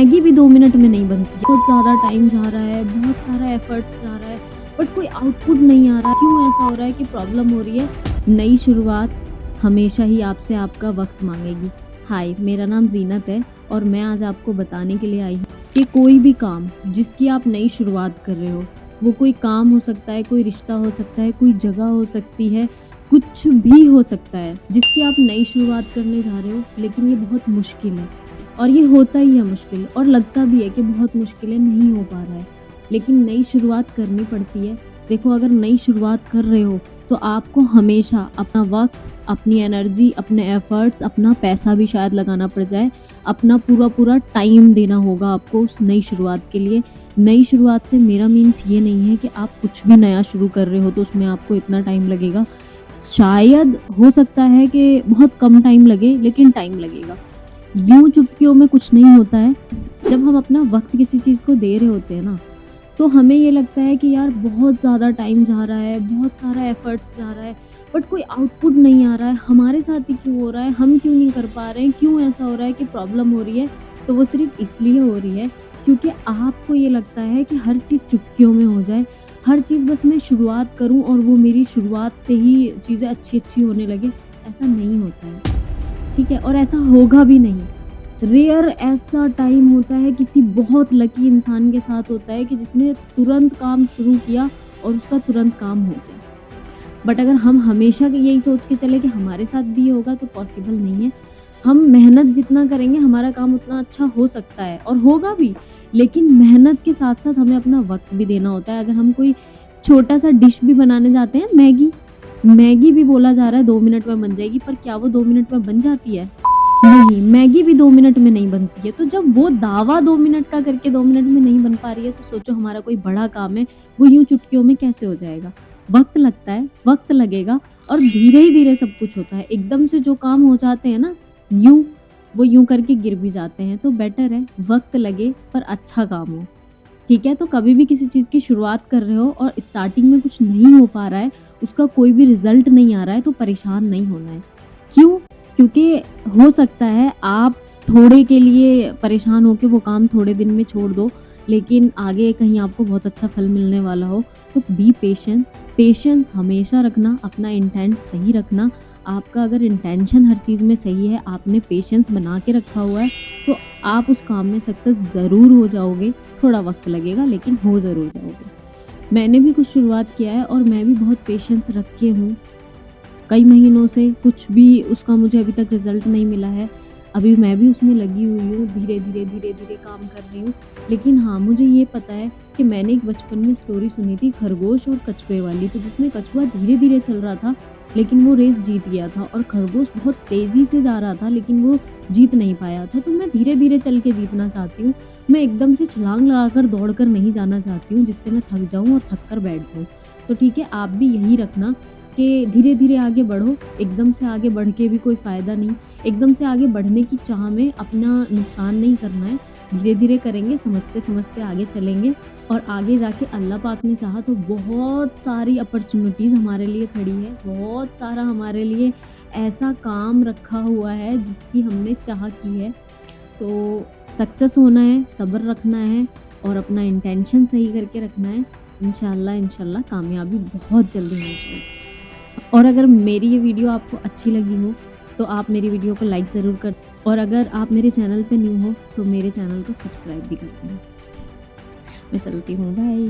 Maggi भी 2 minute में नहीं बनती है। बहुत ज़्यादा टाइम जा रहा है, बहुत सारा एफर्ट्स जा रहा है, बट कोई आउटपुट नहीं आ रहा। क्यों ऐसा हो रहा है कि प्रॉब्लम हो रही है? नई शुरुआत हमेशा ही आपसे आपका वक्त मांगेगी। हाय, मेरा नाम ज़ीनत है और मैं आज आपको बताने के लिए आई हूँ कि कोई भी काम जिसकी आप नई शुरुआत कर रहे हो, वो कोई काम हो सकता है, कोई रिश्ता हो सकता है, कोई जगह हो सकती है, कुछ भी हो सकता है जिसकी आप नई शुरुआत करने जा रहे हो, लेकिन ये बहुत मुश्किल है और ये होता ही है मुश्किल और लगता भी है कि बहुत मुश्किल है, नहीं हो पा रहा है, लेकिन नई शुरुआत करनी पड़ती है। देखो, अगर नई शुरुआत कर रहे हो तो आपको हमेशा अपना वक्त, अपनी एनर्जी, अपने एफर्ट्स, अपना पैसा भी शायद लगाना पड़ जाए, अपना पूरा टाइम देना होगा आपको उस नई शुरुआत के लिए। नई शुरुआत से मेरा मीन्स ये नहीं है कि आप कुछ भी नया शुरू कर रहे हो तो उसमें आपको इतना टाइम लगेगा। शायद हो सकता है कि बहुत कम टाइम लगे, लेकिन टाइम लगेगा। यूं चुटकियों में कुछ नहीं होता है। जब हम अपना वक्त किसी चीज़ को दे रहे होते हैं ना, तो हमें ये लगता है कि यार बहुत ज़्यादा टाइम जा रहा है, बहुत सारा एफर्ट्स जा रहा है, बट कोई आउटपुट नहीं आ रहा है। हमारे साथ ही क्यों हो रहा है? हम क्यों नहीं कर पा रहे हैं? क्यों ऐसा हो रहा है कि प्रॉब्लम हो रही है? तो वो सिर्फ इसलिए हो रही है क्योंकि आपको ये लगता है कि हर चीज़ चुटकियों में हो जाए, हर चीज़ बस मैं शुरुआत करूं और वो मेरी शुरुआत से ही चीज़ें अच्छी होने लगे। ऐसा नहीं होता है, ठीक है? और ऐसा होगा भी नहीं। रेयर ऐसा टाइम होता है, किसी बहुत लकी इंसान के साथ होता है कि जिसने तुरंत काम शुरू किया और उसका तुरंत काम हो गया। बट अगर हम हमेशा यही सोच के चले कि हमारे साथ भी होगा, तो पॉसिबल नहीं है। हम मेहनत जितना करेंगे हमारा काम उतना अच्छा हो सकता है और होगा भी, लेकिन मेहनत के साथ साथ हमें अपना वक्त भी देना होता है। अगर हम कोई छोटा सा डिश भी बनाने जाते हैं, मैगी भी बोला जा रहा है 2 मिनट में बन जाएगी, पर क्या वो 2 मिनट में बन जाती है? नहीं, मैगी भी 2 मिनट में नहीं बनती है। तो जब वो दावा 2 मिनट का करके 2 मिनट में नहीं बन पा रही है, तो सोचो हमारा कोई बड़ा काम है, वो यूं चुटकियों में कैसे हो जाएगा? वक्त लगता है, वक्त लगेगा और धीरे ही धीरे सब कुछ होता है। एकदम से जो काम हो जाते हैं ना, वो यूं करके गिर भी जाते हैं। तो बेटर है वक्त लगे पर अच्छा काम हो, ठीक है? तो कभी भी किसी चीज़ की शुरुआत कर रहे हो और स्टार्टिंग में कुछ नहीं हो पा रहा है, उसका कोई भी रिजल्ट नहीं आ रहा है, तो परेशान नहीं होना है। क्यों? क्योंकि हो सकता है आप थोड़े के लिए परेशान हो के वो काम थोड़े दिन में छोड़ दो, लेकिन आगे कहीं आपको बहुत अच्छा फल मिलने वाला हो। तो बी पेशेंट, पेशेंस हमेशा रखना, अपना इंटेंट सही रखना। आपका अगर इंटेंशन हर चीज़ में सही है, आपने पेशेंस बना के रखा हुआ है, तो आप उस काम में सक्सेस ज़रूर हो जाओगे। थोड़ा वक्त लगेगा, लेकिन हो ज़रूर जाओगे। मैंने भी कुछ शुरुआत किया है और मैं भी बहुत पेशेंस रख के हूँ। कई महीनों से कुछ भी उसका मुझे अभी तक रिज़ल्ट नहीं मिला है। अभी मैं भी उसमें लगी हुई हूँ, धीरे-धीरे काम कर रही हूँ। लेकिन हाँ, मुझे ये पता है कि मैंने एक बचपन में स्टोरी सुनी थी खरगोश और कछुए वाली, तो जिसमें कछुआ धीरे-धीरे चल रहा था, लेकिन वो रेस जीत गया था और खरगोश बहुत तेज़ी से जा रहा था, लेकिन वो जीत नहीं पाया था। तो मैं धीरे-धीरे चल के जीतना चाहती हूँ। मैं एकदम से छलांग लगाकर दौड़ कर नहीं जाना चाहती हूँ, जिससे मैं थक जाऊँ और थक कर बैठ जाऊँ। तो ठीक है, आप भी यही रखना कि धीरे-धीरे आगे बढ़ो। एकदम से आगे बढ़ के भी कोई फ़ायदा नहीं। एकदम से आगे बढ़ने की चाह में अपना नुकसान नहीं करना है। धीरे-धीरे करेंगे, समझते-समझते आगे चलेंगे और आगे जाके अल्लाह पाक ने चाहा तो बहुत सारी अपॉर्च्युनिटीज़ हमारे लिए खड़ी है। बहुत सारा हमारे लिए ऐसा काम रखा हुआ है जिसकी हमने चाह की है। तो सक्सेस होना है, सब्र रखना है और अपना इंटेंशन सही करके रखना है। इंशाल्लाह कामयाबी बहुत जल्दी मिल जाएगी। और अगर मेरी ये वीडियो आपको अच्छी लगी हो, तो आप मेरी वीडियो को लाइक ज़रूर कर, और अगर आप मेरे चैनल पे न्यू हो तो मेरे चैनल को सब्सक्राइब भी कर देना। मैं चलती हूँ, बाय।